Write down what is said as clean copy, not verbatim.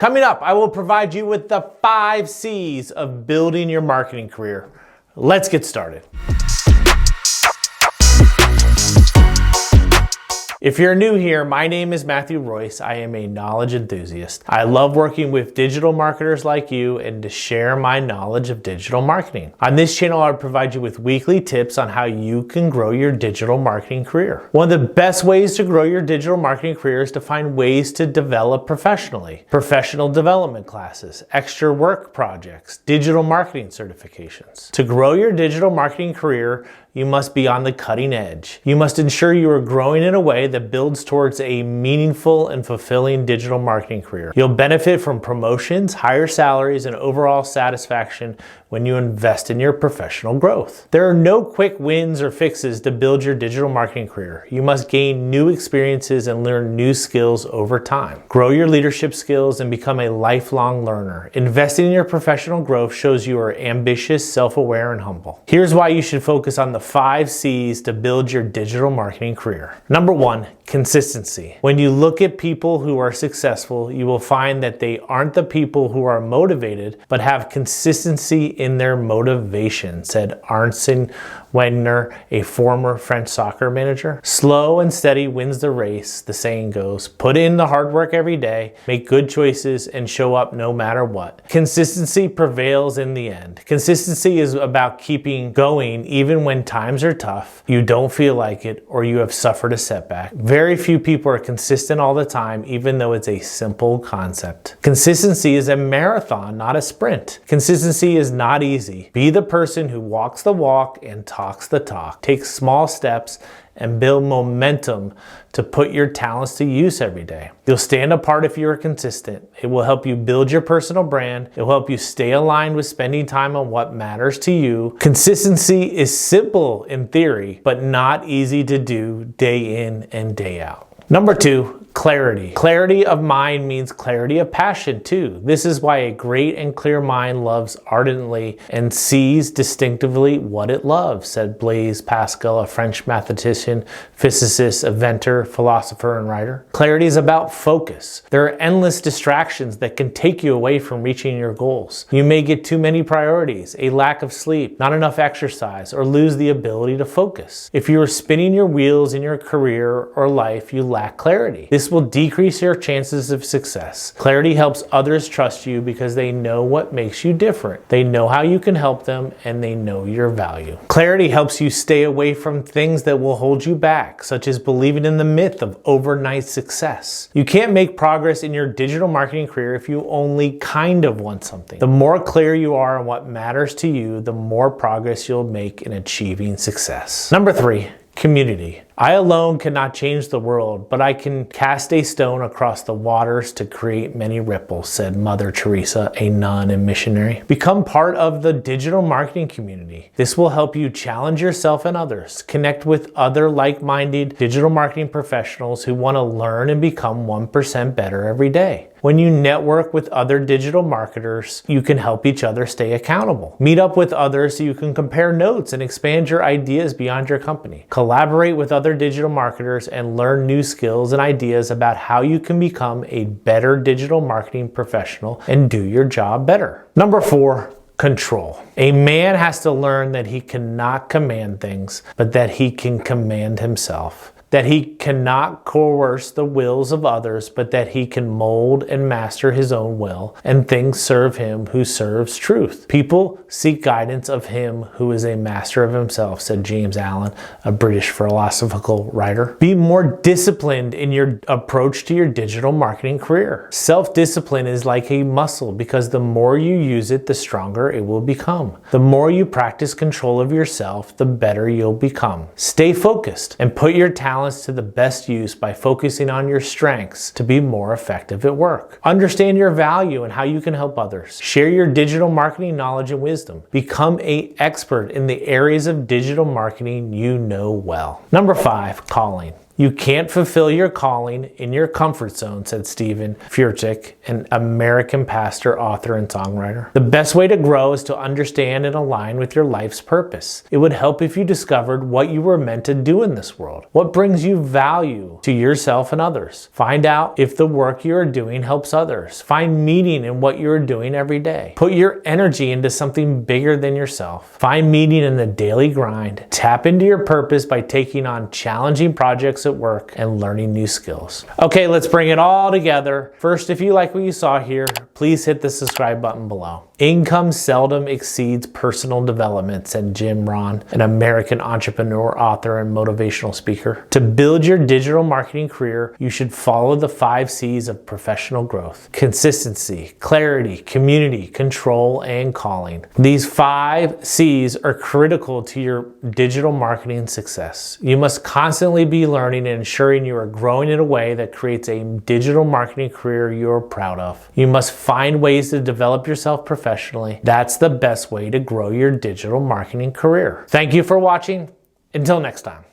Coming up, I will provide you with the 5 C's of building your marketing career. Let's get started. If you're new here, my name is Matthew Royce. I am a knowledge enthusiast. I love working with digital marketers like you and to share my knowledge of digital marketing. On this channel, I'll provide you with weekly tips on how you can grow your digital marketing career. One of the best ways to grow your digital marketing career is to find ways to develop professionally. Professional development classes, extra work projects, digital marketing certifications. To grow your digital marketing career, you must be on the cutting edge. You must ensure you are growing in a way that builds towards a meaningful and fulfilling digital marketing career. You'll benefit from promotions, higher salaries, and overall satisfaction when you invest in your professional growth. There are no quick wins or fixes to build your digital marketing career. You must gain new experiences and learn new skills over time. Grow your leadership skills and become a lifelong learner. Investing in your professional growth shows you are ambitious, self-aware, and humble. Here's why you should focus on the 5 C's to build your digital marketing career. Number 1, consistency. When you look at people who are successful, you will find that they aren't the people who are motivated, but have consistency in their motivation, said Arsene Wenger, a former French soccer manager. Slow and steady wins the race, the saying goes. Put in the hard work every day, make good choices, and show up no matter what. Consistency prevails in the end. Consistency is about keeping going even when times are tough, you don't feel like it, or you have suffered a setback. Very few people are consistent all the time, even though it's a simple concept. Consistency is a marathon, not a sprint. Consistency is not easy. Be the person who walks the walk and talks the talk. Take small steps and build momentum to put your talents to use every day. You'll stand apart if you are consistent. It will help you build your personal brand. It will help you stay aligned with spending time on what matters to you. Consistency is simple in theory, but not easy to do day in and day out. Number 2, clarity. Clarity of mind means clarity of passion too. This is why a great and clear mind loves ardently and sees distinctively what it loves, said Blaise Pascal, a French mathematician, physicist, inventor, philosopher, and writer. Clarity is about focus. There are endless distractions that can take you away from reaching your goals. You may get too many priorities, a lack of sleep, not enough exercise, or lose the ability to focus. If you are spinning your wheels in your career or life, you lack clarity. This will decrease your chances of success. Clarity helps others trust you because they know what makes you different. They know how you can help them, and they know your value. Clarity helps you stay away from things that will hold you back, such as believing in the myth of overnight success. You can't make progress in your digital marketing career if you only kind of want something. The more clear you are on what matters to you, the more progress you'll make in achieving success. Number 3, community. I alone cannot change the world, but I can cast a stone across the waters to create many ripples, said Mother Teresa, a nun and missionary. Become part of the digital marketing community. This will help you challenge yourself and others. Connect with other like-minded digital marketing professionals who want to learn and become 1% better every day. When you network with other digital marketers, you can help each other stay accountable. Meet up with others so you can compare notes and expand your ideas beyond your company. Collaborate with other digital marketers and learn new skills and ideas about how you can become a better digital marketing professional and do your job better. Number 4, control. A man has to learn that he cannot command things, but that he can command himself. That he cannot coerce the wills of others, but that he can mold and master his own will, and things serve him who serves truth. People seek guidance of him who is a master of himself, said James Allen, a British philosophical writer. Be more disciplined in your approach to your digital marketing career. Self-discipline is like a muscle because the more you use it, the stronger it will become. The more you practice control of yourself, the better you'll become. Stay focused and put your talent to the best use by focusing on your strengths to be more effective at work. Understand your value and how you can help others. Share your digital marketing knowledge and wisdom. Become an expert in the areas of digital marketing you know well. Number 5, calling. You can't fulfill your calling in your comfort zone, said Stephen Furtick, an American pastor, author, and songwriter. The best way to grow is to understand and align with your life's purpose. It would help if you discovered what you were meant to do in this world. What brings you value to yourself and others? Find out if the work you are doing helps others. Find meaning in what you are doing every day. Put your energy into something bigger than yourself. Find meaning in the daily grind. Tap into your purpose by taking on challenging projects at work and learning new skills. Okay, let's bring it all together. First, if you like what you saw here, please hit the subscribe button below. Income seldom exceeds personal development, said Jim Rohn, an American entrepreneur, author, and motivational speaker. To build your digital marketing career, you should follow the 5 C's of professional growth: consistency, clarity, community, control, and calling. These 5 C's are critical to your digital marketing success. You must constantly be learning and ensuring you are growing in a way that creates a digital marketing career you're proud of. You must find ways to develop yourself professionally. That's the best way to grow your digital marketing career. Thank you for watching. Until next time.